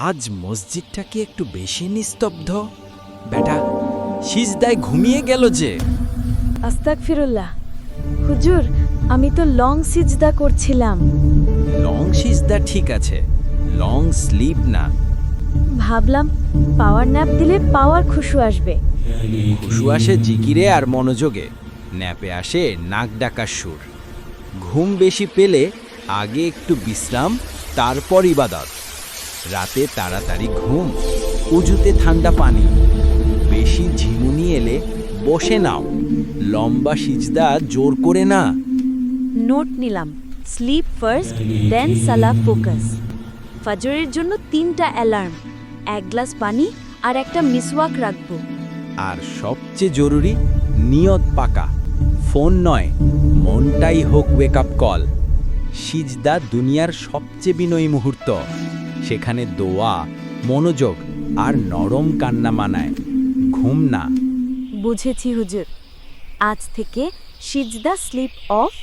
আজ মসজিদটা কি একটু বেশি নিস্তব্ধ? বেটা সিজদায় ঘুমিয়ে গেল যে। আস্তাগফিরুল্লাহ। হুজুর, আমি তো লং সিজদা করছিলাম। লং সিজদা ঠিক আছে, লং স্লিপ না। ভাবলাম পাওয়ার ন্যাপ দিলে পাওয়ার খুশু আসবে। খুশু আসে জিকিরে আর মনোযোগে, ন্যাপে আসে নাক ডাকার সুর। ঘুম বেশি পেলে আগে একটু বিশ্রাম, তারপর ইবাদত। রাতে তাড়াতাড়ি ঘুম, উজুতে ঠান্ডা পানি। বেশি ঝিমুনি এলে বসে নাও, লম্বা সিজদা জোর করে না। নোট নিলাম, স্লিপ ফার্স্ট দেন সালা ফোকাস। ফজরের জন্য 3টা অ্যালার্ম, 1 গ্লাস পানি আর একটা মিসওয়াক রাখবো। আর সবচেয়ে জরুরি, নিয়ত পাকা। ফোন নয়, মনটাই হোক ওয়েক আপ কল। সিজদা দুনিয়ার সবচেয়ে বিনয়ী মুহূর্ত। সেখানে দোয়া, মনোযোগ আর নরম কান্না মানায়, ঘুম না। বুঝেছি হুজুর। আজ থেকে সিজদা স্লিপ অফ,